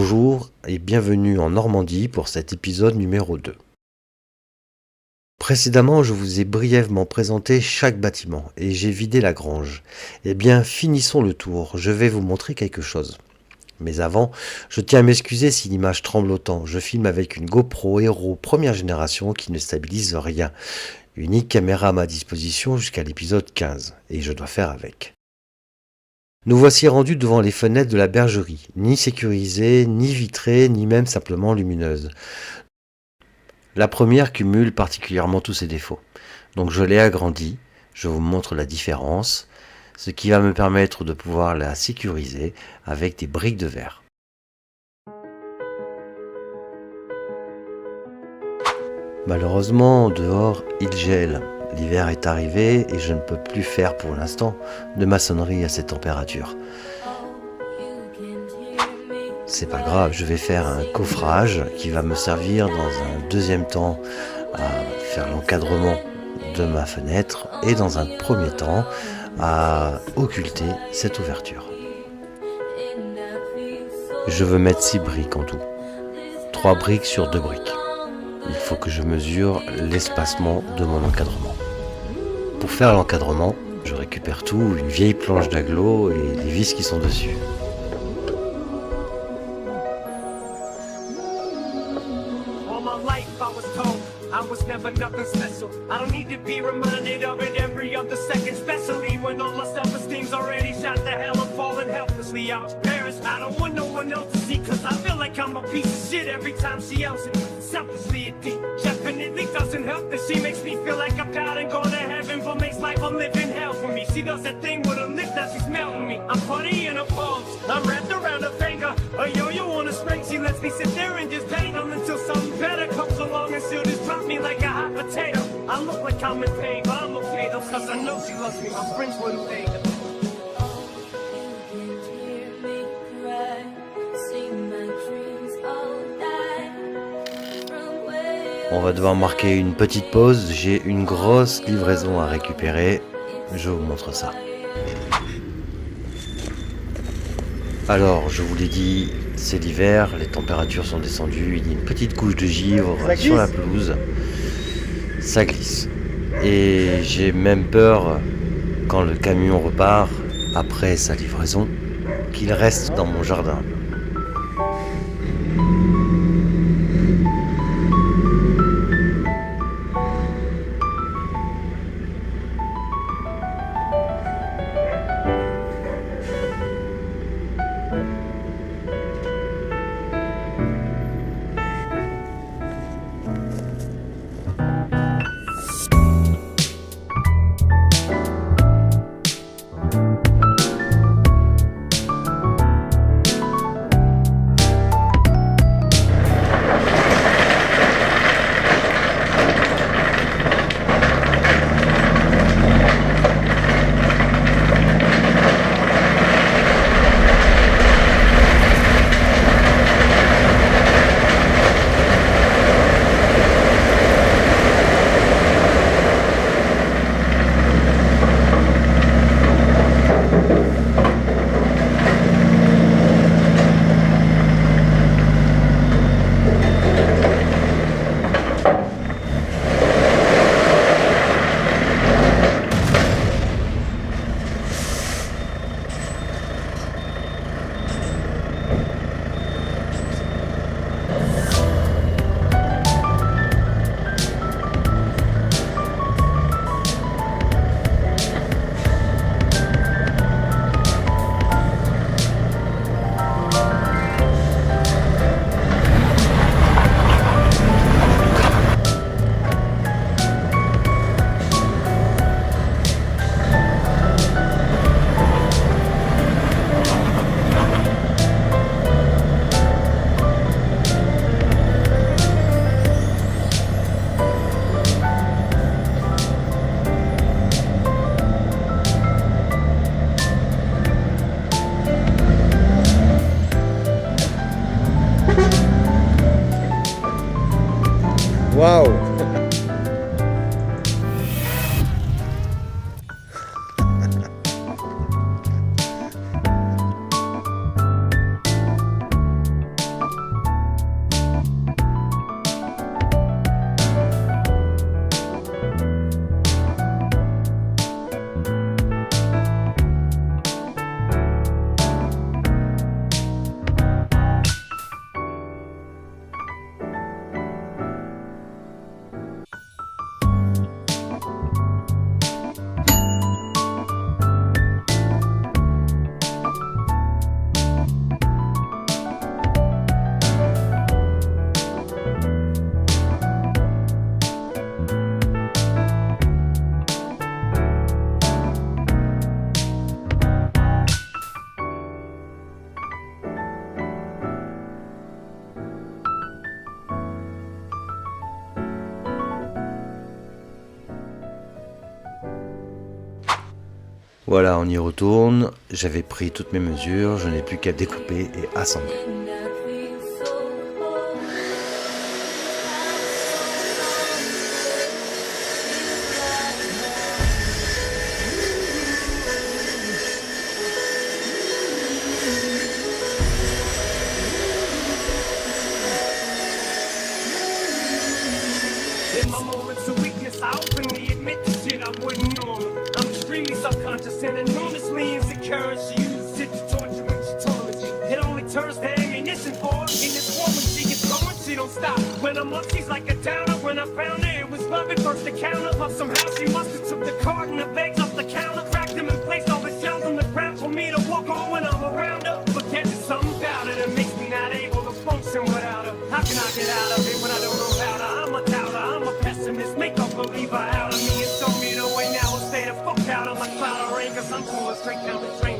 Bonjour et bienvenue en Normandie pour cet épisode numéro 2. Précédemment, je vous ai brièvement présenté chaque bâtiment et j'ai vidé la grange. Eh bien, finissons le tour, je vais vous montrer quelque chose. Mais avant, je tiens à m'excuser si l'image tremble autant. Je filme avec une GoPro Hero première génération qui ne stabilise rien. Unique caméra à ma disposition jusqu'à l'épisode 15, et je dois faire avec. Nous voici rendus devant les fenêtres de la bergerie, ni sécurisées, ni vitrées, ni même simplement lumineuses. La première cumule particulièrement tous ses défauts. Donc je l'ai agrandie, je vous montre la différence, ce qui va me permettre de pouvoir la sécuriser avec des briques de verre. Malheureusement, dehors, il gèle. L'hiver est arrivé et je ne peux plus faire pour l'instant de maçonnerie à cette température. C'est pas grave, je vais faire un coffrage qui va me servir dans un deuxième temps à faire l'encadrement de ma fenêtre et dans un premier temps à occulter cette ouverture. Je veux mettre 6 briques en tout. 3 briques sur 2 briques. Il faut que je mesure l'espacement de mon encadrement. Pour faire l'encadrement, je récupère tout, une vieille planche d'agglo et les vis qui sont dessus. Selfishly it definitely doesn't help that she makes me feel like I'm God and going to heaven, but makes life a living hell for me. She does that thing with her lips that she's melting me. I'm funny in her palms, I'm wrapped around her finger. A yo-yo on a string, she lets me sit there and just bang them until something better comes along and she'll just drop me like a hot potato. I look like I'm in pain, but I'm okay though, cause I know she loves me. My friends wouldn't think. On va devoir marquer une petite pause, j'ai une grosse livraison à récupérer, je vous montre ça. Alors, je vous l'ai dit, c'est l'hiver, les températures sont descendues, il y a une petite couche de givre sur la pelouse, ça glisse. Et j'ai même peur, quand le camion repart, après sa livraison, qu'il reste dans mon jardin. Waouh! Voilà, on y retourne. J'avais pris toutes mes mesures, je n'ai plus qu'à découper et assembler. In my moments of weakness, I openly admit the shit I wouldn't normal. I'm extremely subconscious and enormously insecure. She uses it to torture when she torments me. It only turns to ammunition for her. In this war, when she gets going, she don't stop. When I'm up, she's like a downer. When I found her, it was love at first encounter. But somehow she must have took the card and the bags off the counter, cracked them and placed all the shells on the ground for me to walk on when I'm around her. But there's just something about it that makes me not able to function without her. How can I get out of it when I don't know how to? I'm a doubter, I'm a pessimist, make a believer out of me and show me the way now. I'll stay the fuck out of my cloud of rain, cause I'm pulling straight down the drain.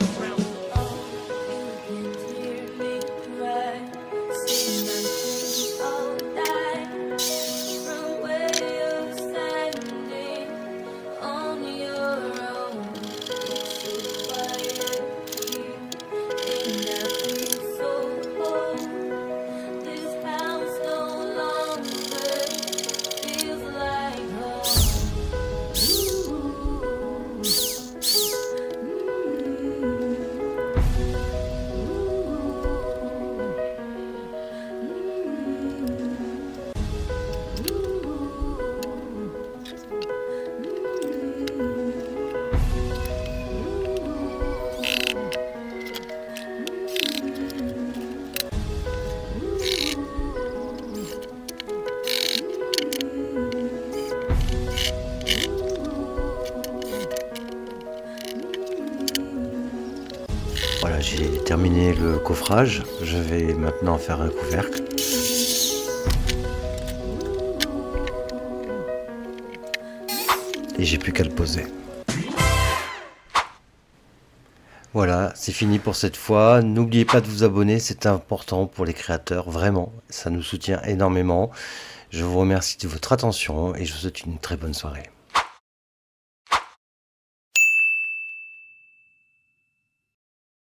Voilà, j'ai terminé le coffrage. Je vais maintenant faire un couvercle. Et j'ai plus qu'à le poser. Voilà, c'est fini pour cette fois. N'oubliez pas de vous abonner, c'est important pour les créateurs, vraiment. Ça nous soutient énormément. Je vous remercie de votre attention et je vous souhaite une très bonne soirée.